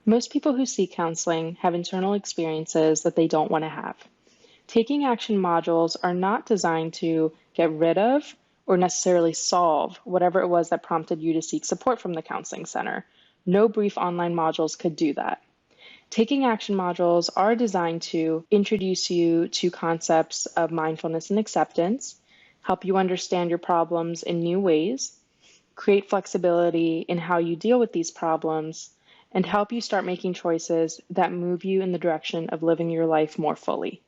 Most people who seek counseling have internal experiences that they don't want to have. Taking action modules are not designed to get rid of or necessarily solve whatever it was that prompted you to seek support from the counseling center. No brief online modules could do that. Taking action modules are designed to introduce you to concepts of mindfulness and acceptance, help you understand your problems in new ways, create flexibility in how you deal with these problems, and help you start making choices that move you in the direction of living your life more fully.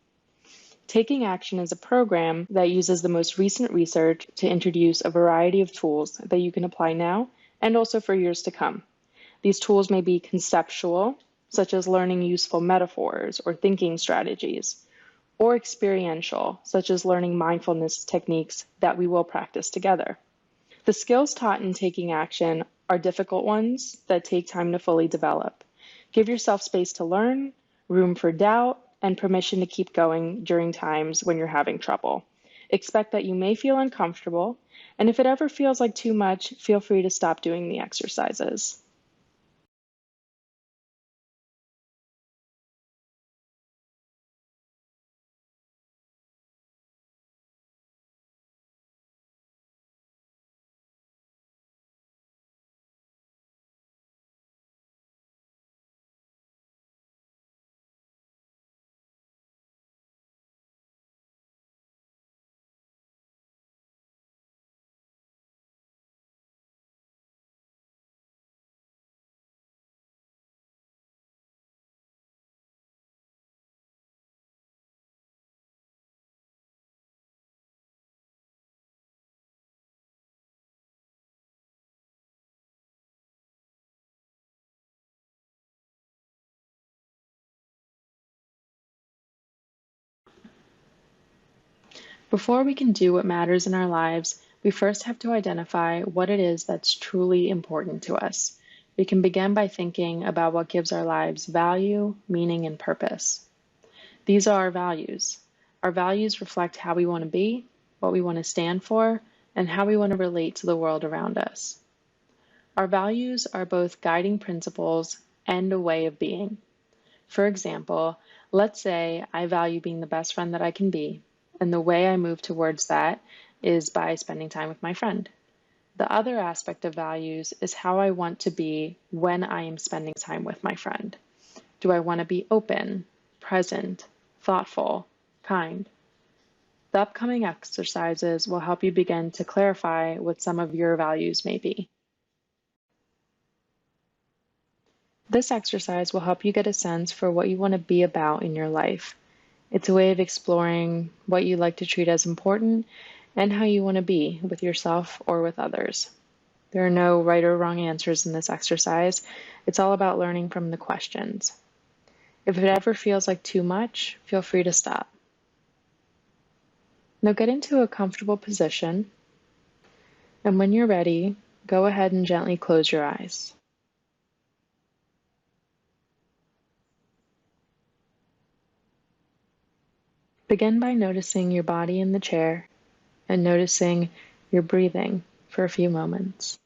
Taking Action is a program that uses the most recent research to introduce a variety of tools that you can apply now and also for years to come. These tools may be conceptual, such as learning useful metaphors or thinking strategies, or experiential, such as learning mindfulness techniques that we will practice together. The skills taught in Taking Action are difficult ones that take time to fully develop. Give yourself space to learn, room for doubt, and permission to keep going during times when you're having trouble. Expect that you may feel uncomfortable, and if it ever feels like too much, feel free to stop doing the exercises. Before we can do what matters in our lives, we first have to identify what it is that's truly important to us. We can begin by thinking about what gives our lives value, meaning, and purpose. These are our values. Our values reflect how we want to be, what we want to stand for, and how we want to relate to the world around us. Our values are both guiding principles and a way of being. For example, let's say I value being the best friend that I can be, and the way I move towards that is by spending time with my friend. The other aspect of values is how I want to be when I am spending time with my friend. Do I want to be open, present, thoughtful, kind? The upcoming exercises will help you begin to clarify what some of your values may be. This exercise will help you get a sense for what you want to be about in your life. It's a way of exploring what you like to treat as important and how you want to be with yourself or with others. There are no right or wrong answers in this exercise. It's all about learning from the questions. If it ever feels like too much, feel free to stop. Now get into a comfortable position, and when you're ready, go ahead and gently close your eyes. Begin by noticing your body in the chair and noticing your breathing for a few moments.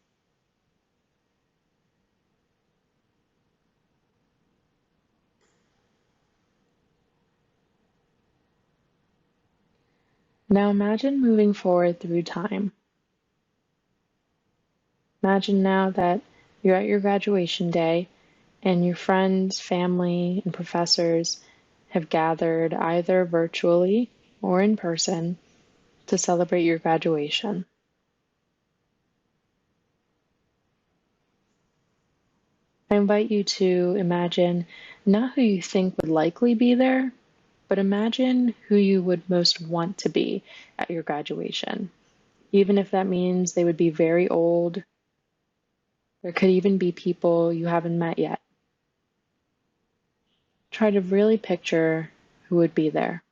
Now imagine moving forward through time. Imagine now that you're at your graduation day and your friends, family, and professors have gathered either virtually or in person to celebrate your graduation. I invite you to imagine not who you think would likely be there, but imagine who you would most want to be at your graduation. Even if that means they would be very old, there could even be people you haven't met yet. Try to really picture who would be there.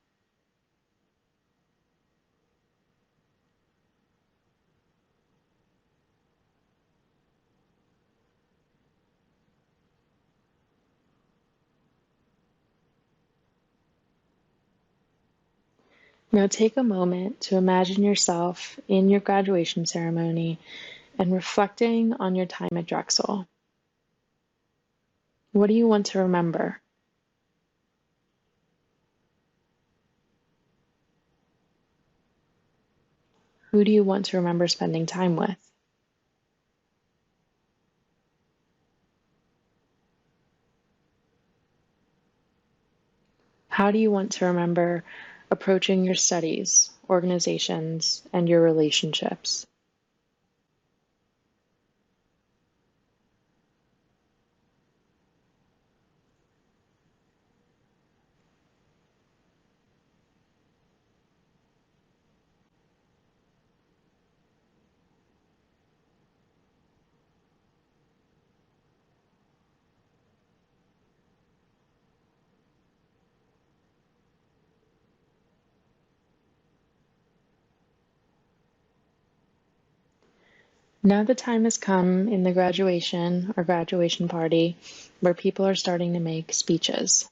Now take a moment to imagine yourself in your graduation ceremony and reflecting on your time at Drexel. What do you want to remember? Who do you want to remember spending time with? How do you want to remember approaching your studies, organizations, and your relationships? Now the time has come in the graduation or graduation party where people are starting to make speeches.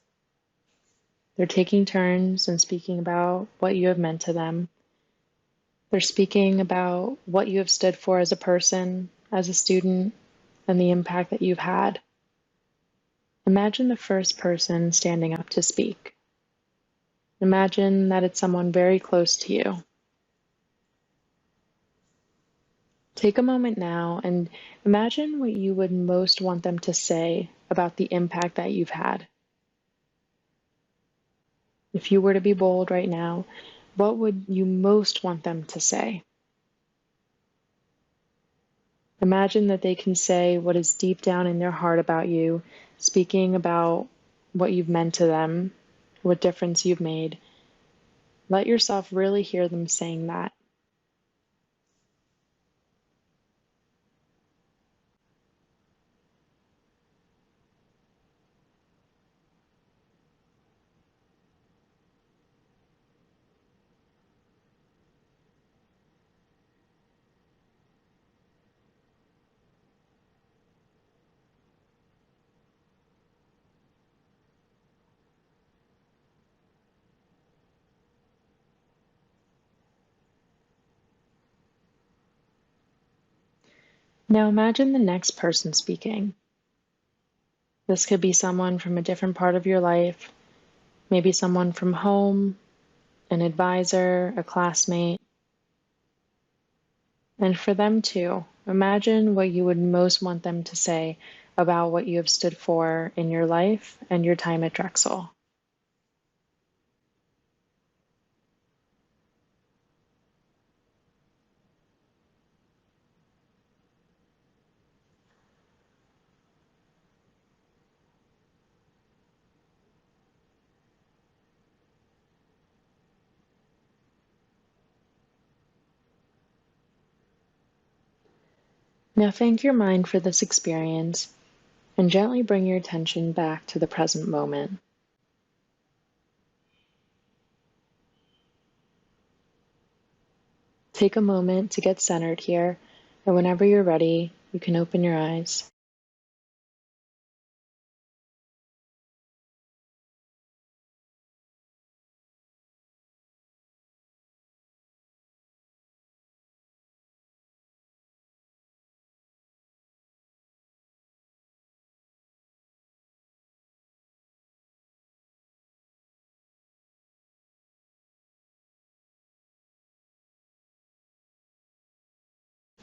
They're taking turns and speaking about what you have meant to them. They're speaking about what you have stood for as a person, as a student, and the impact that you've had. Imagine the first person standing up to speak. Imagine that it's someone very close to you. Take a moment now and imagine what you would most want them to say about the impact that you've had. If you were to be bold right now, what would you most want them to say? Imagine that they can say what is deep down in their heart about you, speaking about what you've meant to them, what difference you've made. Let yourself really hear them saying that. Now imagine the next person speaking. This could be someone from a different part of your life, maybe someone from home, an advisor, a classmate. And for them too, imagine what you would most want them to say about what you have stood for in your life and your time at Drexel. Now thank your mind for this experience and gently bring your attention back to the present moment. Take a moment to get centered here, and whenever you're ready, you can open your eyes.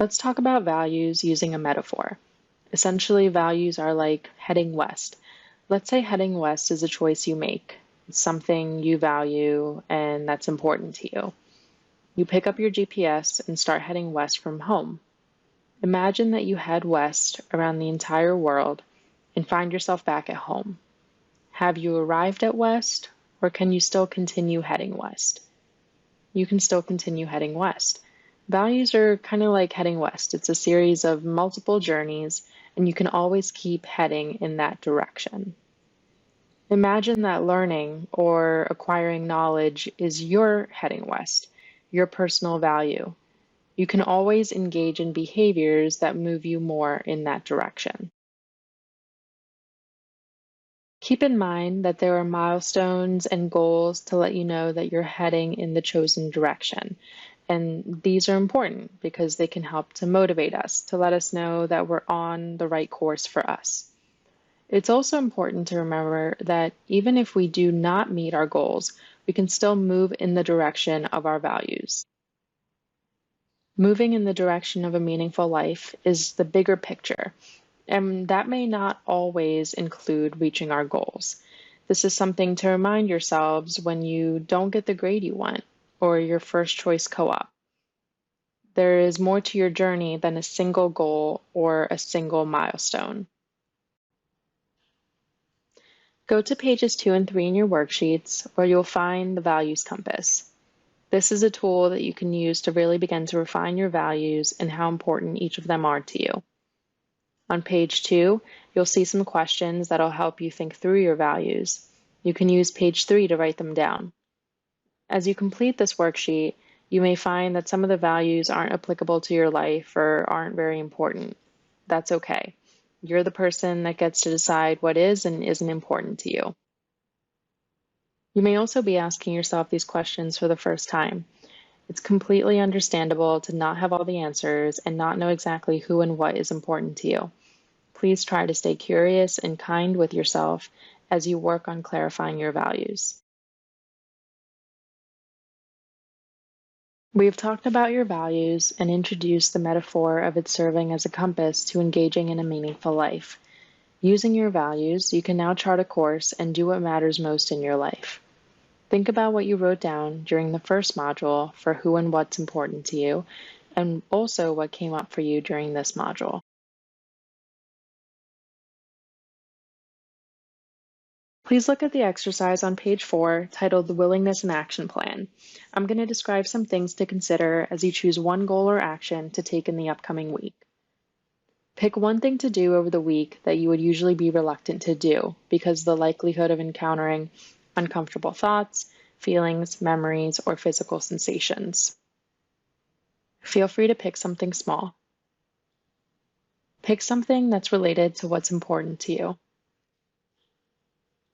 Let's talk about values using a metaphor. Essentially, values are like heading west. Let's say heading west is a choice you make. It's something you value and that's important to you. You pick up your GPS and start heading west from home. Imagine that you head west around the entire world and find yourself back at home. Have you arrived at west, or can you still continue heading west? You can still continue heading west. Values are kind of like heading west. It's a series of multiple journeys, and you can always keep heading in that direction. Imagine that learning or acquiring knowledge is your heading west, your personal value. You can always engage in behaviors that move you more in that direction. Keep in mind that there are milestones and goals to let you know that you're heading in the chosen direction. And these are important because they can help to motivate us, to let us know that we're on the right course for us. It's also important to remember that even if we do not meet our goals, we can still move in the direction of our values. Moving in the direction of a meaningful life is the bigger picture, and that may not always include reaching our goals. This is something to remind yourselves when you don't get the grade you want or your first choice co-op. There is more to your journey than a single goal or a single milestone. Go to pages 2 and 3 in your worksheets where you'll find the values compass. This is a tool that you can use to really begin to refine your values and how important each of them are to you. On page 2, you'll see some questions that'll help you think through your values. You can use page 3 to write them down. As you complete this worksheet, you may find that some of the values aren't applicable to your life or aren't very important. That's okay. You're the person that gets to decide what is and isn't important to you. You may also be asking yourself these questions for the first time. It's completely understandable to not have all the answers and not know exactly who and what is important to you. Please try to stay curious and kind with yourself as you work on clarifying your values. We have talked about your values and introduced the metaphor of it serving as a compass to engaging in a meaningful life. Using your values, you can now chart a course and do what matters most in your life. Think about what you wrote down during the first module for who and what's important to you, and also what came up for you during this module. Please look at the exercise on page 4 titled The Willingness and Action Plan. I'm going to describe some things to consider as you choose one goal or action to take in the upcoming week. Pick one thing to do over the week that you would usually be reluctant to do because of the likelihood of encountering uncomfortable thoughts, feelings, memories, or physical sensations. Feel free to pick something small. Pick something that's related to what's important to you.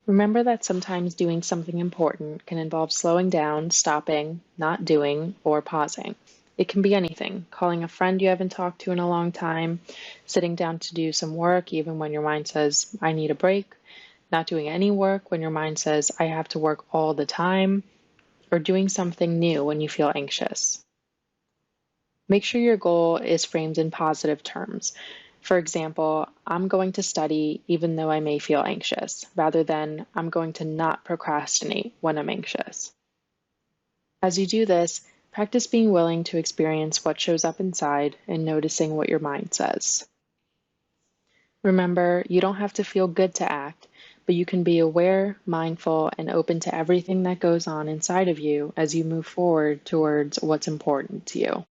Remember that sometimes doing something important can involve slowing down, stopping, not doing, or pausing. It can be anything: calling a friend you haven't talked to in a long time, sitting down to do some work even when your mind says, I need a break, not doing any work when your mind says, I have to work all the time, or doing something new when you feel anxious. Make sure your goal is framed in positive terms. For example, I'm going to study even though I may feel anxious, rather than I'm going to not procrastinate when I'm anxious. As you do this, practice being willing to experience what shows up inside and noticing what your mind says. Remember, you don't have to feel good to act, but you can be aware, mindful, and open to everything that goes on inside of you as you move forward towards what's important to you.